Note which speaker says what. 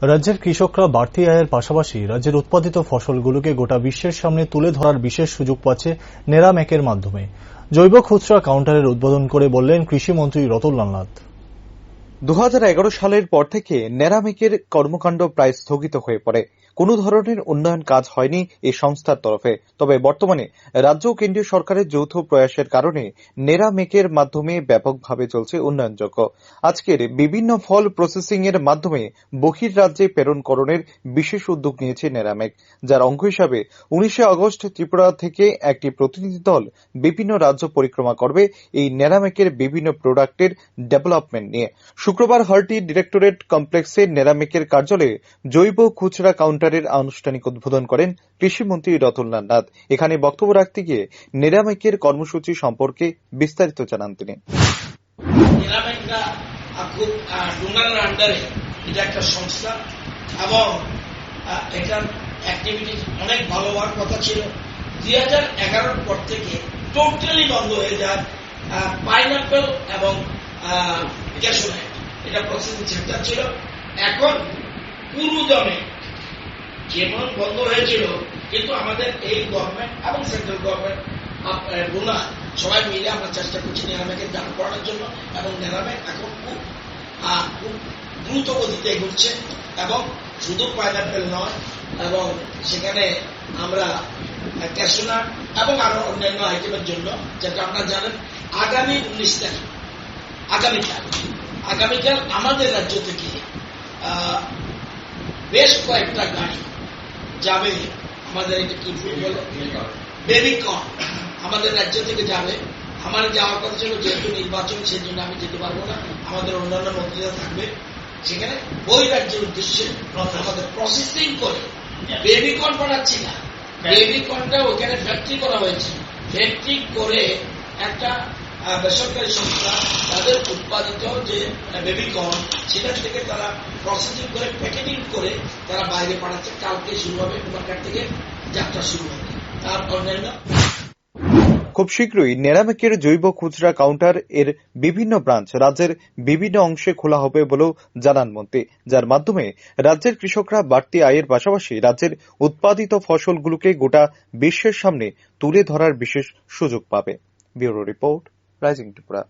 Speaker 1: রাজ্যের কৃষকরা বাড়তি আয়ের পাশাপাশি রাজ্যের উৎপাদিত ফসলগুলোকে গোটা বিশ্বের সামনে তুলে ধরার বিশেষ সুযোগ পাচ্ছে নেরামেকের মাধ্যমে। জৈব খুচরা কাউন্টারের উদ্বোধন করে বললেন কৃষিমন্ত্রী রতনলাল নাথ।
Speaker 2: 2011 সালের পর থেকে নেরামেকের কর্মকাণ্ড প্রায় স্থগিত হয়ে পড়ে। কোনো ধরনের উন্নয়ন কাজ হয়নি এই সংস্থার তরফে। তবে বর্তমানে রাজ্য ও কেন্দ্রীয় সরকারের যৌথ প্রয়াসের কারণে নেরামেকের মাধ্যমে ব্যাপকভাবে চলছে উন্নয়নযোগ্য। আজকের বিভিন্ন ফল প্রসেসিং এর মাধ্যমে বহির্রাজ্যে প্রেরণকরণের বিশেষ উদ্যোগ নিয়েছে নেরামেক, যার অঙ্গ হিসাবে 19 আগস্ট ত্রিপুরা থেকে একটি প্রতিনিধি দল বিভিন্ন রাজ্য পরিক্রমা করবে এই নেরামেকের বিভিন্ন প্রোডাক্টের ডেভেলপমেন্ট নিয়ে। শুক্রবার হার্টি ডিরেক্টরেট কমপ্লেক্সে নেরামেকের কার্যালয়ে জৈব খুচরা কাউন্টারের আনুষ্ঠানিক উদ্বোধন করেন কৃষিমন্ত্রী রতনলাল নাথ। এখানে বক্তব্য রাখতে গিয়ে নেরামেকের কর্মসূচি সম্পর্কে বিস্তারিত জানান তিনি।
Speaker 3: এটা একটা সংস্থা এবং এটার অ্যাক্টিভিটি অনেক ভালো হওয়ার কথা ছিল। 2011 পর থেকে টোটালি বন্ধ হয়ে যায় পাইনাপেল এবং ক্যাশোনাট, এটা প্রসেসিং সেন্টার ছিল। এখন পুরো দমে যেমন বন্ধ হয়েছিল, কিন্তু আমাদের এই গভর্নমেন্ট এবং সেন্ট্রাল গভর্নমেন্ট গুণা সবাই মিলে আমরা চেষ্টা করছি নেরামেকে দান করানোর জন্য, এবং নেরামেক এখন খুব দ্রুত গতিতে এগোচ্ছে। এবং শুধু পাইনাপেল নয়, এবং সেখানে আমরা ক্যাশোনাট এবং আরো অন্যান্য আইটেমের জন্য, যেটা আপনারা জানেন, আগামী 19 তারিখ আগামীকাল আমাদের রাজ্য থেকে বেশ কয়েকটা গাড়ি যাবে। আমাদের এটা কি বেবিকর্ন আমাদের রাজ্য থেকে যাবে। আমার যাওয়ার কথা ছিল, যেহেতু নির্বাচন, সেই জন্য আমি যেতে পারবো না। আমাদের অন্যান্য মন্ত্রীরা থাকবে সেখানে। ওই রাজ্যের উদ্দেশ্যে আমাদের প্রসেসিং করে বেবিকর্ন বানাচ্ছি না, বেবিকর্নটা ওখানে ফ্যাক্টরি করা হয়েছে। ফ্যাক্টরি করে একটা বেসরকারি সংস্থা তাদের উৎপাদিত যে বেবিকর্ন, সেটা থেকে তারা প্রসেসিং করে প্যাকেটিং করে তারা বাইরে পাঠাচ্ছে। কালকে শুরু হবে, মার্কেট থেকে যাত্রা শুরু হবে। তার অন্যান্য
Speaker 2: খুব শীঘ্রই নেরামেকের জৈব খুচরা কাউন্টার এর বিভিন্ন ব্রাঞ্চ রাজ্যের বিভিন্ন অংশে খোলা হবে বলেও জানান মন্ত্রী, যার মাধ্যমে রাজ্যের কৃষকরা বাড়তি আয়ের পাশাপাশি রাজ্যের উৎপাদিত ফসলগুলোকে গোটা বিশ্বের সামনে তুলে ধরার বিশেষ সুযোগ পাবে। Bureau report, rising Tripura.